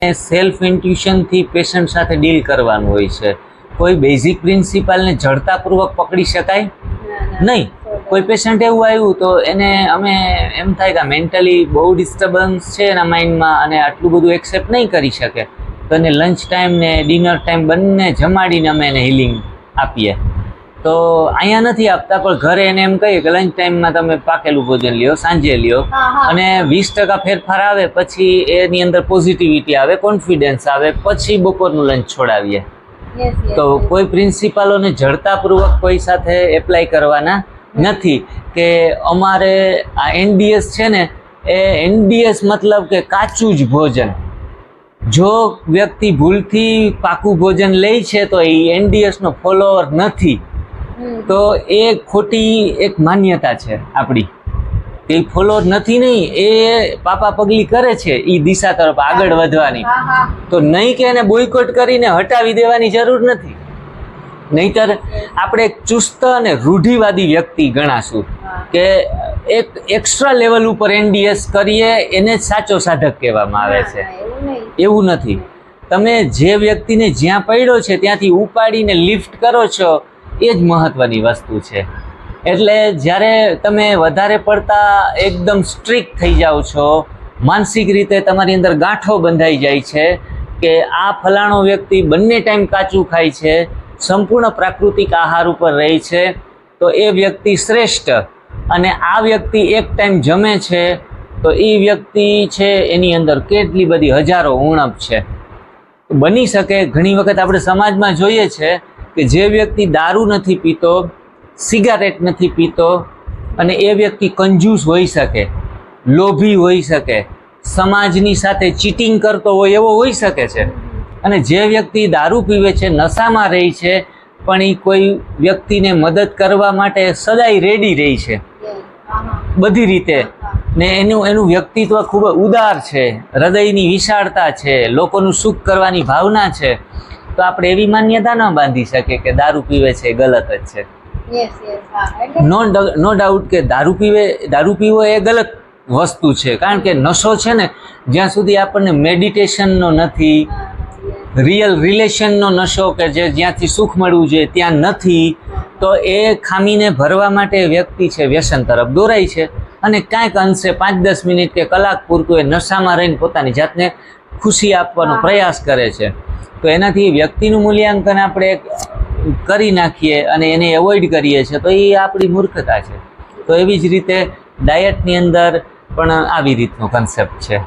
Self ઇન્ટ્યુશનથી patient સાથે deal કરવાનું હોય છે. કોઈ બેઝિક પ્રિન્સિપલને જડતાપૂર્વક પકડી શકાય નહીં. કોઈ પેશન્ટ એવું આવ્યું તો એને અમે એમ થાય કે મેન્ટલી બહુ ડિસ્ટર્બન્સ છે એના માઇન્ડમાં અને આટલું બધું એક્સેપ્ટ નહીં કરી શકે, તો એને લંચ ટાઈમ ને ડિનર ટાઈમ બંને જમાડીને અમે એને હિલિંગ આપીએ. તો અહીંયા નથી આપતા, પણ ઘરે એને એમ કહીએ કે લંચ ટાઈમમાં તમે પાકેલું ભોજન લ્યો, સાંજે લ્યો, અને 20% ફેરફાર આવે પછી એની અંદર પોઝિટિવિટી આવે, કોન્ફિડન્સ આવે, પછી બપોરનું લંચ છોડાવીએ. તો કોઈ પ્રિન્સિપાલોને જડતાપૂર્વક કોઈ સાથે એપ્લાય કરવાના નથી કે અમારે આ NDS છે ને, એ NDS મતલબ કે કાચું જ ભોજન. જો વ્યક્તિ ભૂલથી પાકું ભોજન લે છે તો એ NDS નો ફોલોવર નથી. તો એ ખોટી એક માન્યતા છે આપણી. એ ફોલોવર નથી નહીં, એ પાપા પગલી કરે છે એ દિશા તરફ આગળ વધવાની. તો નહીં કે એને બોયકોટ કરીને હટાવી દેવાની જરૂર નથી. નહીતર આપણે એક ચુસ્ત અને રૂઢિવાદી વ્યક્તિ ગણાશું કે એક એક્સ્ટ્રા લેવલ ઉપર NDS કરીએ એને જ સાચો સાધક કહેવામાં આવે છે. એવું નથી. તમે જે વ્યક્તિને જ્યાં પડ્યો છે ત્યાંથી ઉપાડીને લિફ્ટ કરો છો એ જ મહત્વની વસ્તુ છે. એટલે જ્યારે તમે વધારે પડતા એકદમ સ્ટ્રિક્ટ થઈ જાઓ છો, માનસિક રીતે તમારી અંદર ગાંઠો બંધાઈ જાય છે કે આ ફલાણો વ્યક્તિ બંને ટાઈમ કાચું ખાય છે, સંપૂર્ણ પ્રાકૃતિક આહાર ઉપર રહે છે, તો એ વ્યક્તિ શ્રેષ્ઠ, અને આ વ્યક્તિ એક ટાઈમ જમે છે તો એ વ્યક્તિ છે એની અંદર કેટલી બધી હજારો ઉણપ છે. બની શકે ઘણી વખત આપણે સમાજમાં જોઈએ છે કે જે વ્યક્તિ દારૂ નથી પીતો, સિગારેટ નથી પીતો, અને એ વ્યક્તિ કંજૂસ હોઈ શકે, લોભી હોઈ શકે, સમાજની સાથે ચીટિંગ કરતો હોય એવો હોઈ શકે છે. અને જે વ્યક્તિ દારૂ પીવે છે, નશામાં રહી છે, પણ એ કોઈ વ્યક્તિને મદદ કરવા માટે સદાય રેડી રહી છે બધી રીતે, ને એનું વ્યક્તિત્વ ખૂબ ઉદાર છે, હૃદયની વિશાળતા છે, લોકોનું સુખ કરવાની ભાવના છે. તો આપણે એવી માન્યતા ન બાંધી શકીએ કે દારૂ પીવે છે ગલત જ છે. નો ડાઉટ કે દારૂ પીવો એ ગલત વસ્તુ છે, કારણ કે નશો છે ને, જ્યાં સુધી આપણને મેડિટેશનનો નથી, રિયલ રિલેશનનો નશો કે જ્યાંથી સુખ મળવું જોઈએ ત્યાં નથી, તો એ ખામીને ભરવા માટે વ્યક્તિ છે વ્યસન તરફ દોરાય છે, અને કાંઈક અંશે 5-10 મિનિટ કે કલાક પૂરતું એ નશામાં રહીને પોતાની જાતને ખુશી આપવાનો પ્રયાસ કરે છે. તો એનાથી વ્યક્તિનું મૂલ્યાંકન આપણે કરી નાખીએ અને એને એવોઇડ કરીએ છીએ તો એ આપણી મૂર્ખતા છે. તો એવી જ રીતે ડાયટની અંદર પણ આવી રીતનો કન્સેપ્ટ છે.